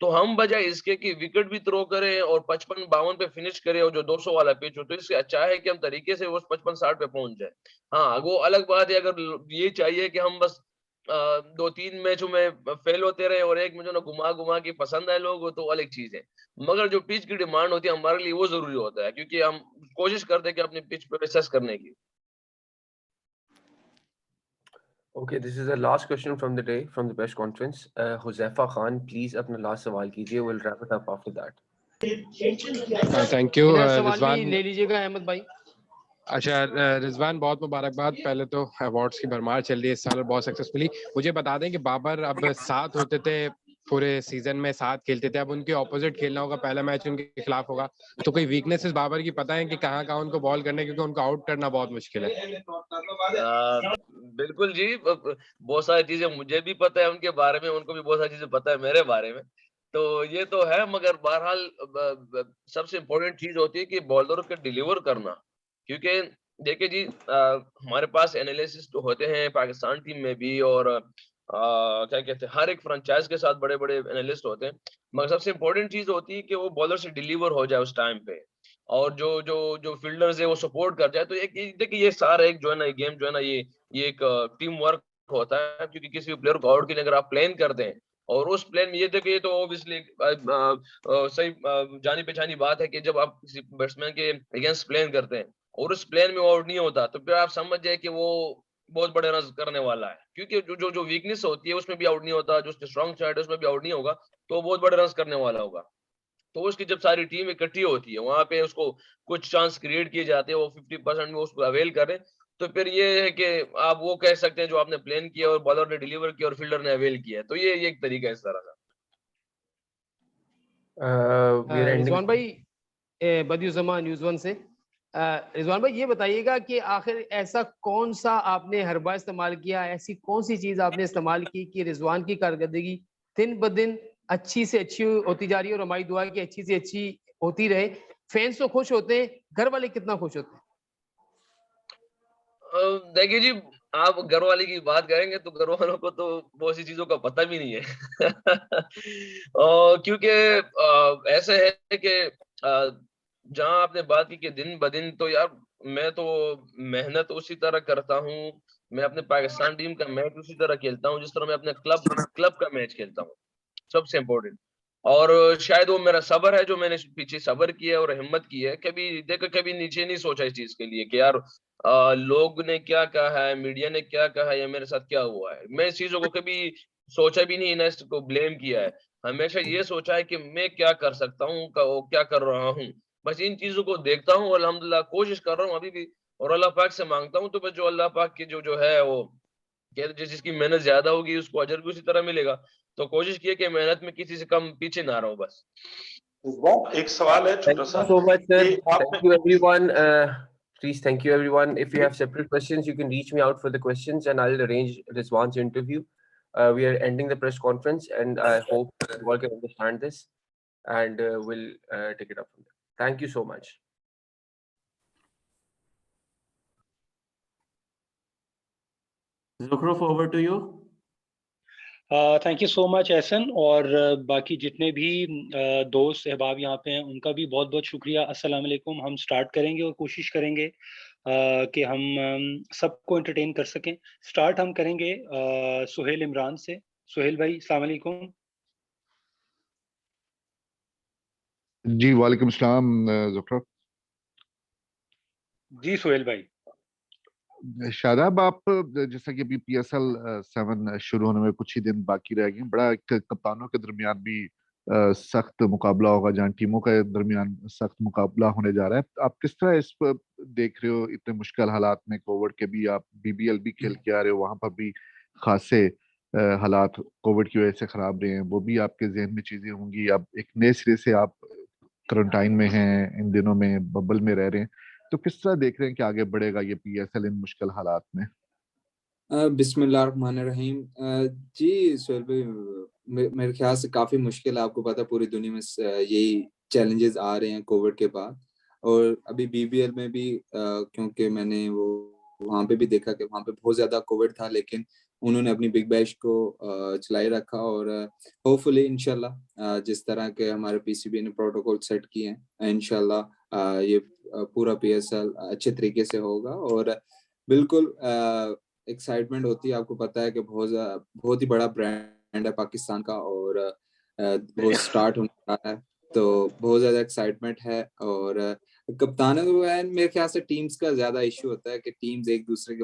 तो हम बजाय इसके कि विकेट भी थ्रो करें और 55-52 पे फिनिश करें और जो 200 वाला पिच हो, तो इससे अच्छा है कि हम तरीके से उस 55-60 पे पहुंच जाए। हाँ वो अलग बात है अगर ये चाहिए कि हम बस 2-3 मैचों में फेल होते रहे और एक में जो ना घुमा घुमा के पसंद आए लोग, तो अलग चीज है। मगर जो पिच की डिमांड होती है हमारे लिए वो जरूरी होता है, क्योंकि हम कोशिश करते हैं कि अपनी पिच पे एक्सेस करने की। Okay, this is the last question from the day from the press conference. Huzaifa Khan, please अपना last सवाल कीजिए. We'll wrap it up after that. Thank you इधर सवाल भी रिजवान. ले लीजिएगा अहमद भाई. अच्छा रिजवान, बहुत मुबारकबाद. पहले तो अवार्ड्स की भरमार चल रही है इस साल बहुत सक्सेसफुली. मुझे बता दें कि बाबर अब साथ होते थे पूरे सीजन में, साथ खेलते थे, अब उनके ऑपोजिट खेलना होगा, पहला मैच उनके खिलाफ होगा, तो कोई वीकनेसेस बाबर की पता है कि कहाँ उनको बॉल करने, क्योंकि उनको आउट करना बहुत मुश्किल है. बिल्कुल जी, बहुत सारी चीजें मुझे भी पता है उनके बारे में, उनको भी बहुत सारी चीजें पता है मेरे बारे में, तो ये तो है. मगर बहरहाल सबसे इम्पोर्टेंट चीज होती है कि बॉलर को डिलीवर करना, क्योंकि देखिए जी हमारे पास एनालिसिस तो होते हैं पाकिस्तान टीम में भी, और क्या कहते हैं हर एक फ्रेंचाइज के साथ बड़े बड़े एनालिस्ट होते हैं, मगर सबसे इम्पोर्टेंट चीज होती है कि वो बॉलर से डिलीवर हो जाए उस टाइम पे, और जो जो जो फील्डर्स है वो सपोर्ट कर जाए. तो एक देखिए ये सारा एक जो है ना ये गेम जो है ना ये एक टीम वर्क होता है, क्योंकि किसी भी प्लेयर को आउट के लिए अगर आप प्लान करते हैं, और उस प्लान में ये देखिए तो ऑब्वियसली सही जानी पहचानी बात है कि जब आप किसी बैट्समैन के अगेंस्ट प्लान करते हैं और उस प्लान में वो आउट नहीं होता, तो फिर आप समझ जाए कि वो बहुत बड़े रन करने वाला है, क्योंकि जो जो जो वीकनेस होती है उसमें भी आउट नहीं होता, जो स्ट्रॉन्ग साइड है उसमें भी आउट नहीं होगा, तो बहुत बड़े रन करने वाला होगा. तो उसकी जब सारी टीम इकट्ठी होती है वहां पे उसको कुछ चांस क्रिएट किए जाते हैं, वो 50% में उसको अवेल करें, तो फिर ये है कि आप वो कह सकते हैं जो आपने प्लान किया और बॉलर ने डिलीवर किया और फील्डर ने अवेल किया. तो ये एक तरीका है इस तरह का. रिजवान भाई, बदियुज़्ज़मान न्यूज़ 1 से. रिजवान भाई ये बताइएगा कि आखिर ऐसा कौन सा आपने हरबा इस्तेमाल किया, ऐसी कौन सी चीज आपने इस्तेमाल की कि रिजवान की कारकर्दगी दिन ब दिन अच्छी से अच्छी होती जा रही है, और हमारी दुआ है कि अच्छी से अच्छी होती रहे. फैंस तो खुश होते हैं, घर वाले कितना खुश होते हैं? देखिए जी, आप घर वाले की बात करेंगे तो घर वालों को तो बहुत सी चीजों का पता भी नहीं है. क्योंकि ऐसे है कि जहां आपने बात की कि दिन ब दिन, तो यार मैं तो मेहनत उसी तरह करता हूँ, मैं अपने पाकिस्तान टीम का मैच उसी तरह खेलता हूँ जिस तरह मैं अपने क्लब का मैच खेलता हूँ, सबसे इम्पोर्टेंट. और शायद वो मेरा सब्र है जो मैंने पीछे सब्र किया है और हिम्मत की है. कभी देखो कभी नीचे नहीं सोचा इस चीज के लिए कि यार लोग ने क्या कहा है, मीडिया ने क्या कहा है, या मेरे साथ क्या हुआ है. मैं इस चीजों को कभी सोचा भी नहीं, इस को ब्लेम किया है. हमेशा ये सोचा है कि मैं क्या कर सकता हूँ, क्या कर रहा हूँ. बस इन चीजों को देखता हूँ, अल्हम्दुलिल्लाह कोशिश कर रहा हूँ अभी भी, और अल्लाह पाक से मांगता हूँ. तो बस जो अल्लाह पाक की जो जो है वो जिसकी मेहनत ज्यादा होगी उसको अजर भी उसी तरह मिलेगा. तो कोशिश की है कि मेहनत में किसी से कम पीछे ना रहूं बस. एक सवाल है छोटा सा. Thank you so much, sir. कि Thank आपने you, everyone. Please, thank you, everyone. If you have separate questions, you can reach me out for the questions, and I'll arrange Rizwan's interview. We are ending the press conference, and I hope you all can understand this, and we'll take it up from there. Thank you so much. Zukhruf, over to you. Thank you so much Ehsan, और बाकी जितने भी दोस्त अहबाब यहाँ पे हैं उनका भी बहुत बहुत शुक्रिया. अस्सलाम वालेकुम. हम स्टार्ट करेंगे और कोशिश करेंगे कि हम सबको एंटरटेन कर सकें. स्टार्ट हम करेंगे सुहेल इमरान से. सुहेल भाई, अस्सलाम वालेकुम. जी वालेकुम सलाम ज़ुफ़र. जी सुहेल भाई. शादाब, आप जैसा कि अभी PSL 7 शुरू होने में कुछ ही दिन बाकी रह गए, बड़ा एक कप्तानों के दरमियान भी सख्त मुकाबला होगा, जहाँ टीमों के दरमियान सख्त मुकाबला होने जा रहा है. आप किस तरह इस पर देख रहे हो इतने मुश्किल हालात में? कोविड के भी आप BBL भी खेल के आ रहे हो, वहां पर भी खासे हालात कोविड की वजह से खराब रहे हैं, वो भी आपके जहन में चीजें होंगी. अब एक नए सिरे से आप क्वारंटाइन में हैं, इन दिनों में बबल में रह रहे हैं, तो किस तरह देख रहे हैं कि आगे बढ़ेगा ये PSL इन मुश्किल हालात में? बिस्मिल्लाहिर्रहमानिर्रहीम. जी सोहेल भाई, मेरे ख्याल से काफ़ी मुश्किल है. आपको पता है पूरी दुनिया में यही चैलेंजेस आ रहे हैं कोविड के बाद, और अभी BBL में भी क्योंकि मैंने वो वहाँ पे भी देखा कि वहाँ पे बहुत ज़्यादा कोविड था, लेकिन उन्होंने अपनी बिग बैश को चलाए रखा, और होपफुली इंशाल्लाह जिस तरह के हमारे PCB ने प्रोटोकॉल सेट किए हैं, इंशाल्लाह ये पूरा PSL अच्छे तरीके से होगा. और बिल्कुल एक्साइटमेंट होती है. आपको पता है कि बहुत ही बड़ा ब्रांड है पाकिस्तान का, और वो स्टार्ट होने जा रहा है, तो बहुत ज्यादा एक्साइटमेंट है। और कप्तानों को मेरे ख्याल से टीम्स का ज्यादा इशू होता है कि टीम्स एक दूसरे के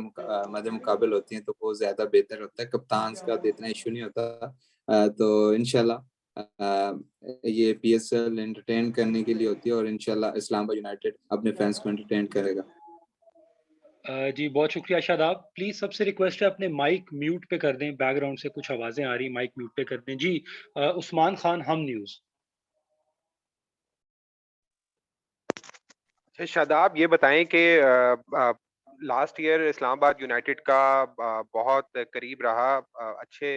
मध्य मुकाबल होती हैं, तो वो ज्यादा बेहतर होता है। कप्तान का तो इतना इशू नहीं होता। तो इंशाल्लाह ये PSL एंटरटेन करने के लिए होती है, और इंशाल्लाह इस्लामाबाद यूनाइटेड अपने फैंस को एंटरटेन करेगा। जी बहुत शुक्रिया शादाब। प्लीज सबसे रिक्वेस्ट है अपने माइक म्यूट पे कर दें, बैकग्राउंड से कुछ आवाजें आ रही, माइक म्यूट पे कर दें जी। उस्मान खान, हम न्यूज़। शादाब, ये बताएं कि लास्ट ईयर इस्लामाबाद यूनाइटेड का बहुत करीब रहा, अच्छे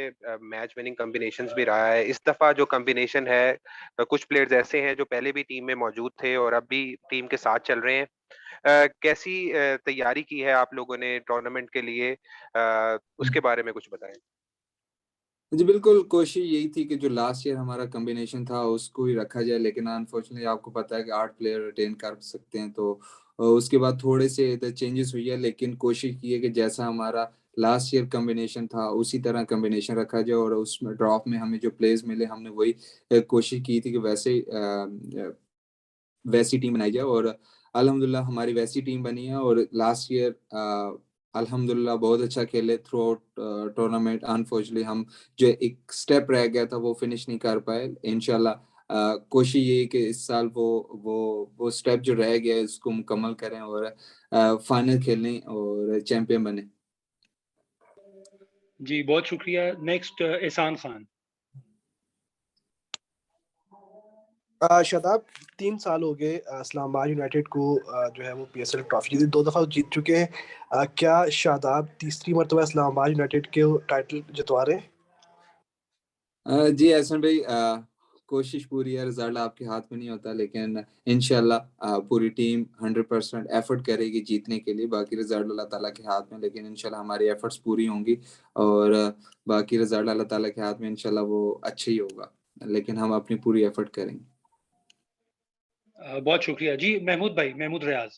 मैच विनिंग कॉम्बिनेशंस भी रहा है। इस दफा जो कॉम्बिनेशन है, कुछ प्लेयर्स ऐसे हैं जो पहले भी टीम में मौजूद थे और अब भी टीम के साथ चल रहे हैं। कैसी तैयारी की है आप लोगों ने टूर्नामेंट के लिए, उसके बारे में कुछ बताएं। जी बिल्कुल, कोशिश यही थी कि जो लास्ट ईयर हमारा कॉम्बिनेशन था उसको ही रखा जाए, लेकिन अनफॉर्चुनेटली आपको पता है कि 8 प्लेयर रिटेन कर सकते हैं, तो उसके बाद थोड़े से इधर चेंजेस हुई है। लेकिन कोशिश की है कि जैसा हमारा लास्ट ईयर कॉम्बिनेशन था उसी तरह कॉम्बिनेशन रखा जाए, और उसमें ड्रॉप में हमें जो प्लेयर्स मिले हमने वही कोशिश की थी कि वैसी टीम बनाई जाए, और अल्हम्दुलिल्लाह हमारी वैसी टीम बनी है। और लास्ट ईयर अल्हम्दुलिल्लाह बहुत अच्छा खेले थ्रू आउट टूर्नामेंट। अनफॉर्चुनेटली हम जो एक स्टेप रह गया था वो फिनिश नहीं कर पाए। इंशाल्लाह कोशिश ये है कि इस साल वो स्टेप जो रह गया है उसको मुकम्मल करें और फाइनल खेलें और चैंपियन बने। जी बहुत शुक्रिया। नेक्स्ट एहसान खान। शादाब, 3 साल हो गए इस्लामाबाद यूनाइटेड को जो है वो PSL ट्रॉफी जीती, 2 दफा जीत चुके हैं। क्या शादाब तीसरी मरतबा इस्लामाबाद यूनाइटेड के टाइटल जितवा रहे हैं? जी एहसन भाई, कोशिश पूरी है, रिजल्ट आपके हाथ में नहीं होता, लेकिन इंशाल्लाह पूरी टीम 100% एफर्ट करेगी जीतने के लिए। बाकी रिजल्ट अल्लाह ताला के हाथ में, लेकिन इंशाल्लाह हमारी एफर्ट्स पूरी होंगी और बाकी रिजल्ट अल्लाह ताला के हाथ में, इंशाल्लाह वो अच्छा ही होगा, लेकिन हम अपनी पूरी एफर्ट करेंगे। बहुत शुक्रिया जी। महमूद भाई, महमूद रियाज।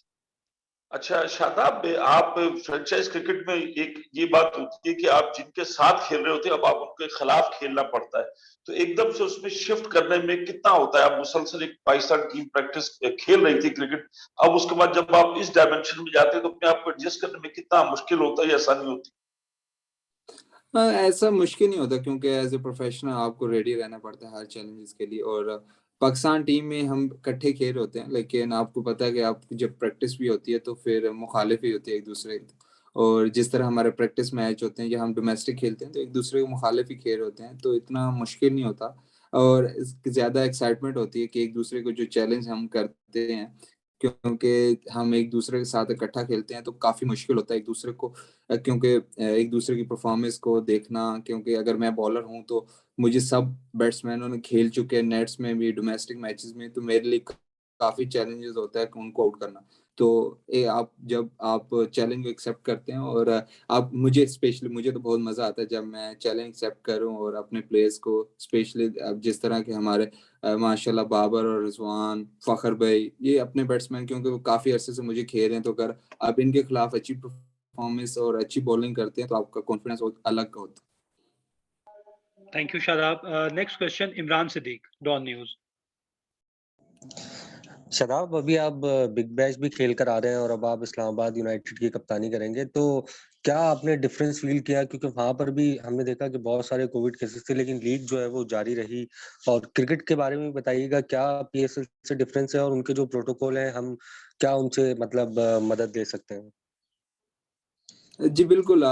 अच्छा शादाब, आप फ्रेंचाइज क्रिकेट में एक ये बात होती है कि आप जिनके साथ खेल रहे होते हैं अब आप उनके खिलाफ खेलना पड़ता है, तो एकदम से उसमें शिफ्ट करने में कितना होता है? आप मुसलसल एक पाकिस्तान टीम प्रैक्टिस खेल रही थी क्रिकेट, अब उसके बाद जब आप इस डायमेंशन में जाते हैं तो अपने आप को एडजस्ट करने में कितना मुश्किल होता है या आसानी होती है? ऐसा मुश्किल नहीं होता, क्योंकि एज ए प्रोफेशनल आपको रेडी रहना पड़ता है हर चैलेंजेस के लिए। और पाकिस्तान टीम में हम इकट्ठे खेल होते हैं, लेकिन आपको पता है कि आप जब प्रैक्टिस भी होती है तो फिर मुखालिफ ही होती है एक दूसरे की। और जिस तरह हमारे प्रैक्टिस मैच होते हैं या हम डोमेस्टिक खेलते हैं तो एक दूसरे के मुखालिफ ही खेल होते हैं, तो इतना मुश्किल नहीं होता। और ज़्यादा एक्साइटमेंट होती है कि एक दूसरे को जो चैलेंज हम करते हैं, क्योंकि हम एक दूसरे के साथ इकट्ठा खेलते हैं तो काफ़ी मुश्किल होता है एक दूसरे को, क्योंकि एक दूसरे की परफॉर्मेंस को देखना। क्योंकि अगर मैं बॉलर हूँ तो मुझे सब बैट्समैनों ने खेल चुके हैं नेट्स में भी, डोमेस्टिक मैचेस में, तो मेरे लिए काफ़ी चैलेंजेस होता है कि उनको आउट करना। तो जब आप चैलेंज एक्सेप्ट करते हैं, और आप मुझे तो बहुत मज़ा आता है जब मैं चैलेंज एक्सेप्ट करूं और अपने प्लेयर्स को, स्पेशली अब जिस तरह के हमारे माशाल्लाह बाबर और रिजवान, फखर भाई, ये अपने बैट्समैन, क्योंकि वो काफ़ी अरसे से मुझे खेल रहे हैं, तो अगर आप इनके खिलाफ अच्छी परफॉर्मेंस और अच्छी बॉलिंग करते हैं तो आपका कॉन्फिडेंस अलग का होता है। Thank you Shadab. Next question Imran Siddiq, Dawn News. Shadab, अभी आप बिग बैश भी खेल कर आ रहे हैं और अब आप इस्लामाबाद यूनाइटेड की कप्तानी करेंगे, तो क्या आपने डिफरेंस फील किया? क्योंकि वहां पर भी हमने देखा कि बहुत सारे कोविड केसेस थे, लेकिन लीग जो है वो जारी रही। और क्रिकेट के बारे में बताइएगा, क्या PSL से डिफरेंस है और उनके जो प्रोटोकॉल हैं, हम क्या उनसे मतलब मदद ले सकते हैं? जी बिल्कुल,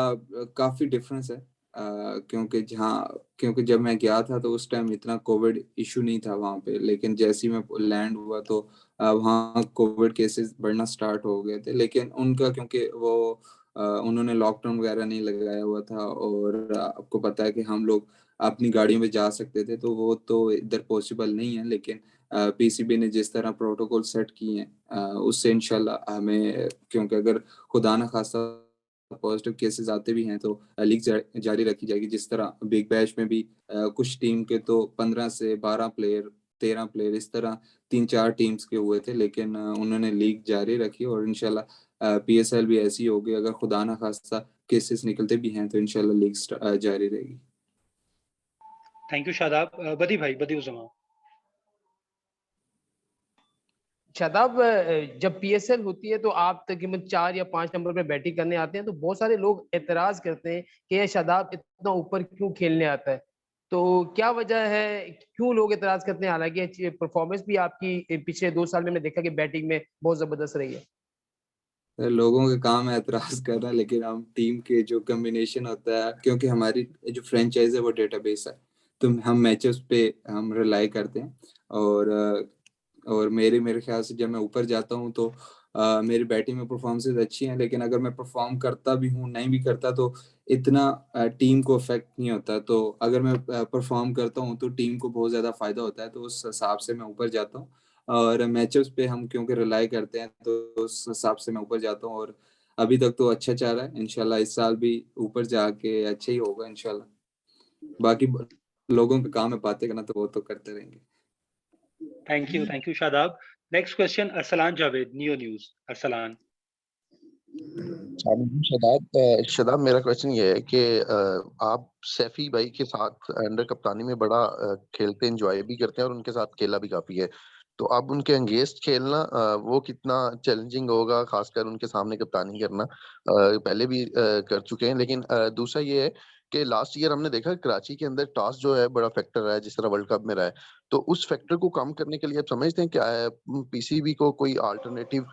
काफ़ी डिफरेंस है। क्योंकि जब मैं गया था तो उस टाइम इतना कोविड इशू नहीं था वहाँ पे, लेकिन जैसे ही मैं लैंड हुआ तो वहाँ कोविड केसेस बढ़ना स्टार्ट हो गए थे। लेकिन उनका, क्योंकि उन्होंने लॉकडाउन वगैरह नहीं लगाया हुआ था, और आपको पता है कि हम लोग अपनी गाड़ियों में जा सकते थे, तो वो तो इधर पॉसिबल नहीं है। लेकिन PCB ने जिस तरह प्रोटोकॉल सेट किए हैं उससे इंशाल्लाह हमें, क्योंकि अगर खुदा न खास्ता पॉजिटिव केसेस आते भी हैं तो लीग जारी रखी जाएगी। जिस तरह बिग बैश में भी कुछ टीम के तो 15 से 12 प्लेयर, 13 प्लेयर, इस तरह 3-4 टीम्स के हुए थे, लेकिन उन्होंने लीग जारी रखी, और इंशाल्लाह PSL भी ऐसी होगी। अगर खुदा ना खास्ता केसेस निकलते भी हैं तो इंशाल्लाह लीग जारी रहेगी। Thank you Shadab. बदी भाई, बदी उज़मा। शादाब, जब पीएसएल होती है तो आप तकरीबन 4 या 5 नंबर पे बैटिंग करने आते हैं, तो बहुत सारे लोग एतराज करते हैं कि ये शादाब इतना ऊपर क्यों खेलने आता है। तो क्या वजह है, क्यों लोग एतराज करते हैं? हालांकि परफॉर्मेंस भी आपकी पिछले 2 साल में मैंने देखा कि बैटिंग में बहुत जबरदस्त रही है। लोगों का काम है एतराज करना, लेकिन हम टीम के जो कम्बिनेशन होता है, क्योंकि हमारी जो फ्रेंचाइज है वो डेटाबेस है, तो हम मैचेस पे हम रिलाई करते हैं। और मेरे ख्याल से जब मैं ऊपर जाता हूँ तो मेरी बैटिंग में परफॉर्मेंसेस अच्छी हैं, लेकिन अगर मैं परफॉर्म करता भी हूँ नहीं भी करता तो इतना टीम को इफेक्ट नहीं होता। तो अगर मैं परफॉर्म करता हूँ तो टीम को बहुत ज़्यादा फायदा होता है, तो उस हिसाब से मैं ऊपर जाता हूँ। और मैचेस पे हम क्योंकि रिलाई करते हैं तो उस हिसाब से मैं ऊपर जाता हूँ। और अभी तक तो अच्छा चल रहा है, इंशाल्लाह इस साल भी ऊपर जाके अच्छा ही होगा इंशाल्लाह। बाकी लोगों का काम है बातें करना, तो वो तो करते रहेंगे। Thank you Shadab. Next question Arsalan Javed, neo news. Arsalan. Shadab, मेरा क्वेश्चन ये है कि आप सैफी भाई के साथ अंडर कप्तानी में बड़ा खेलते एंजॉय भी करते हैं और उनके साथ खेला भी काफी है, तो अब उनके अगेंस्ट खेलना वो कितना चैलेंजिंग होगा, खासकर उनके सामने कप्तानी करना? पहले भी कर चुके हैं, लेकिन दूसरा ये है कि लास्ट ईयर हमने देखा कराची के अंदर टॉस जो है बड़ा फैक्टर रहा है, जिस तरह वर्ल्ड कप में रहा है, तो उस फैक्टर को कम करने के लिए आप समझते हैं क्या है पीसीबी को कोई अल्टरनेटिव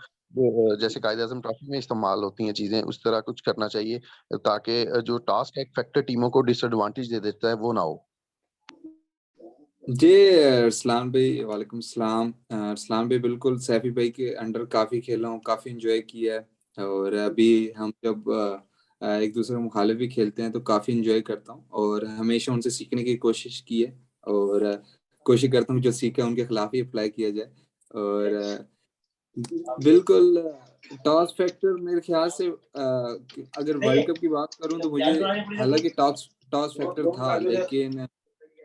जैसे कायदे आजम ट्रॉफी में इस्तेमाल होती हैं चीजें, उस तरह कुछ करना चाहिए ताकि जो टास्क एक फैक्टर टीमों को डिसएडवांटेज दे देता है वो ना हो? जी अरसलान भाई, वालेकुम सलाम। अरसलान भाई, बिल्कुल सैफी भाई के अंडर काफ़ी खेला हूँ, काफ़ी इंजॉय किया है। और अभी हम जब एक दूसरे के मुखालिफ भी खेलते हैं तो काफ़ी इंजॉय करता हूँ, और हमेशा उनसे सीखने की कोशिश की है, और कोशिश करता हूँ जो सीखा है उनके खिलाफ ही अप्लाई किया जाए। और बिल्कुल टॉस फैक्टर मेरे ख्याल से अगर वर्ल्ड कप की बात करूं तो मुझे, हालांकि टॉस फैक्टर था, लेकिन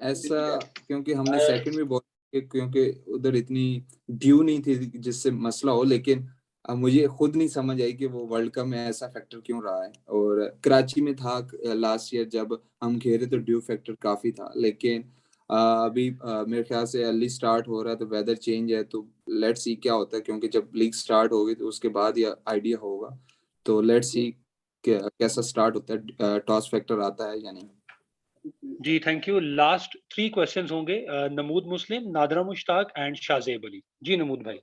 ऐसा क्योंकि हमने सेकंड में बॉल, क्योंकि उधर इतनी ड्यू नहीं थी जिससे मसला हो, लेकिन मुझे खुद नहीं समझ आई कि वो वर्ल्ड कप में ऐसा फैक्टर क्यों रहा है। और कराची में था लास्ट ईयर जब हम खेले तो ड्यू फैक्टर काफी था, लेकिन अभी मेरे ख्याल से अर्ली स्टार्ट हो रहा है तो वेदर चेंज है, तो लेट्स सी क्या होता है, क्योंकि जब लीग स्टार्ट होगी तो उसके बाद ये आइडिया होगा। तो लेट्स सी कैसा स्टार्ट होता है, टॉस फैक्टर आता है या नहीं। जी थैंक यू। लास्ट 3 क्वेश्चंस होंगे, नमूद मुस्लिम, नादरा मुश्ताक एंड शाजेब अली। जी नमूद भाई।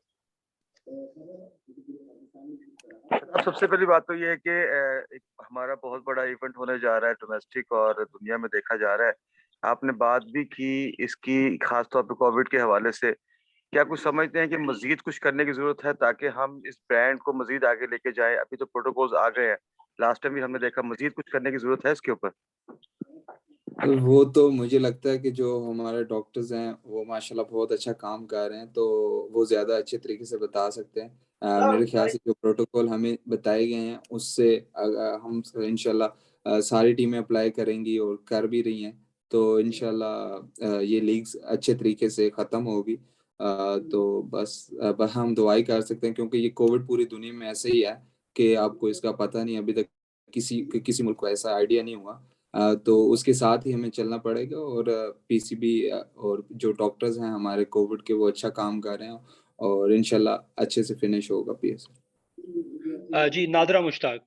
सबसे पहली बात तो ये है कि एक हमारा बहुत बड़ा इवेंट होने जा रहा है डोमेस्टिक, और दुनिया में देखा जा रहा है। आपने बात भी की इसकी, खासतौर पे कोविड के हवाले से। क्या कुछ समझते हैं कि मजीद कुछ करने की जरूरत है ताकि हम इस ब्रांड को मजीद आगे लेके जाए? अभी तो प्रोटोकॉल्स आ गए हैं, लास्ट टाइम भी हमने देखा, मजीद कुछ करने की जरूरत है इसके ऊपर? वो तो मुझे लगता है कि जो हमारे डॉक्टर्स हैं वो माशाल्लाह बहुत अच्छा काम कर रहे हैं, तो वो ज़्यादा अच्छे तरीके से बता सकते हैं। मेरे ख्याल से जो प्रोटोकॉल हमें बताए गए हैं उससे हम इंशाल्लाह सारी टीमें अप्लाई करेंगी और कर भी रही हैं, तो इंशाल्लाह ये लीग्स अच्छे तरीके से ख़त्म होगी। तो बस हम दुआई कर सकते हैं, क्योंकि ये कोविड पूरी दुनिया में ऐसे ही है कि आपको इसका पता नहीं, अभी तक किसी मुल्क को ऐसा आइडिया नहीं हुआ। तो उसके साथ ही हमें चलना पड़ेगा, और पीसीबी और जो डॉक्टर्स हैं हमारे कोविड के वो अच्छा काम कर रहे हैं, और इंशाल्लाह अच्छे से फिनिश होगा पीएसएल। जी नादरा मुश्ताक।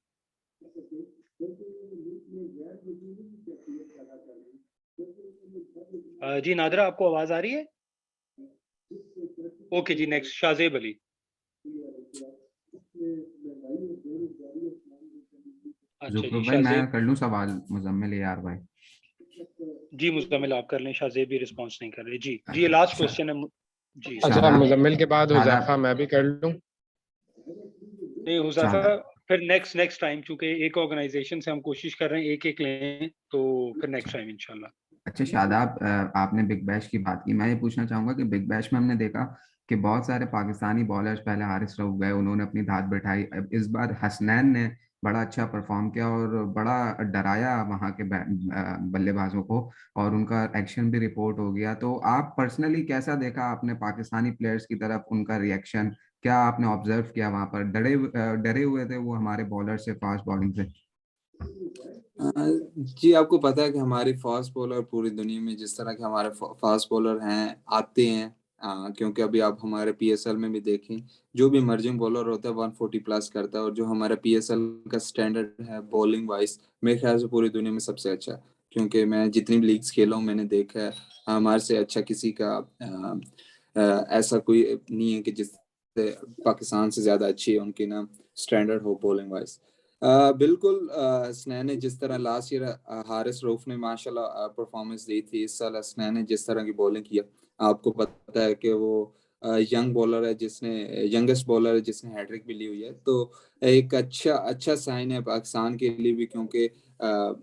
जी नादरा, आपको आवाज आ रही है? ओके जी, नेक्स्ट शाजेब अली। अच्छा जी, भाई मैं कर लूं सवाल, मुजम्मिल यार भाई। जी मुजम्मिल आप कर लें, शाजेब भी रिस्पांस नहीं कर रहे। जी ये लास्ट क्वेश्चन है। जी अच्छा, मुजम्मिल के बाद हुज़ैफा, मैं भी कर लूं? नहीं हुज़ैफा फिर नेक्स्ट टाइम, क्योंकि एक ऑर्गेनाइजेशन से हम कोशिश कर रहे हैं एक लें, तो फिर नेक्स्ट टाइम इंशाल्लाह। अच्छा शादाब, आपने बिग बैश की बात की, मैं ये पूछना चाहूंगा कि बिग बैश में हमने देखा कि बहुत सारे पाकिस्तानी बॉलर्स पहले हारिस रऊफ गए, उन्होंने अपनी धात बैठाई, इस बार हसनैन ने बड़ा अच्छा परफॉर्म किया और बड़ा डराया वहाँ के बल्लेबाजों को, और उनका एक्शन भी रिपोर्ट हो गया। तो आप पर्सनली कैसा देखा आपने पाकिस्तानी प्लेयर्स की तरफ, उनका रिएक्शन क्या आपने ऑब्जर्व किया? वहाँ पर डरे हुए थे वो हमारे बॉलर से, फास्ट बॉलिंग से? जी आपको पता है कि हमारे फास्ट बॉलर पूरी दुनिया में जिस तरह के हमारे फास्ट बॉलर हैं आते हैं, क्योंकि अभी आप हमारे PSL में भी देखें, जो भी इमर्जिंग बॉलर होता है 140 प्लस करता है, और जो हमारा PSL का स्टैंडर्ड है बॉलिंग वाइज मेरे ख्याल से पूरी दुनिया में सबसे अच्छा है। क्योंकि मैं जितनी भी लीग्स खेला हूँ मैंने देखा है हमारे से अच्छा किसी का ऐसा कोई नहीं है कि जिससे पाकिस्तान से ज़्यादा अच्छी है उनकी ना स्टैंडर्ड हो बॉलिंग वाइज। बिल्कुल हसनैन ने जिस तरह लास्ट ईयर हारिस रऊफ ने माशाल्लाह परफॉर्मेंस दी थी, इस साल हसनैन ने जिस तरह की बॉलिंग किया, आपको पता है कि वो यंग बॉलर है जिसने यंगेस्ट बॉलर है जिसने हैट्रिक भी ली हुई है, तो एक अच्छा साइन है पाकिस्तान के लिए भी, क्योंकि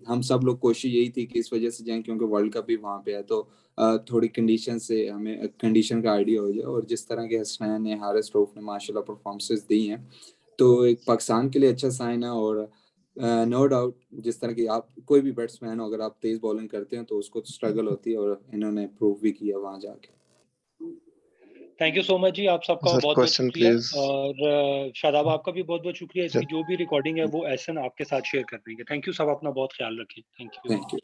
हम सब लोग कोशिश यही थी कि इस वजह से जाएं क्योंकि वर्ल्ड कप भी वहाँ पे है, तो थोड़ी कंडीशन से हमें कंडीशन का आइडिया हो जाए। और जिस तरह के हसनैन ने हारिस रऊफ ने माशाल्लाह परफॉर्मेंसेस दी हैं, तो एक पाकिस्तान के लिए अच्छा साइन है। और नो डाउट जिस तरह की आप कोई भी बैट्समैन हो, अगर आप तेज बॉलिंग करते हैं तो उसको स्ट्रगल होती है, और इन्होंने प्रूव भी किया वहां जाके। थैंक यू सो मच जी, आप सबका सर बहुत बहुत क्वेश्चन शुक्रिया। प्लीज। और शादाब आपका भी बहुत बहुत शुक्रिया। इसकी जो भी रिकॉर्डिंग है वो एहसन आपके साथ शेयर कर देंगे। थैंक यू, सब अपना बहुत ख्याल रखें। Thank you. Thank you.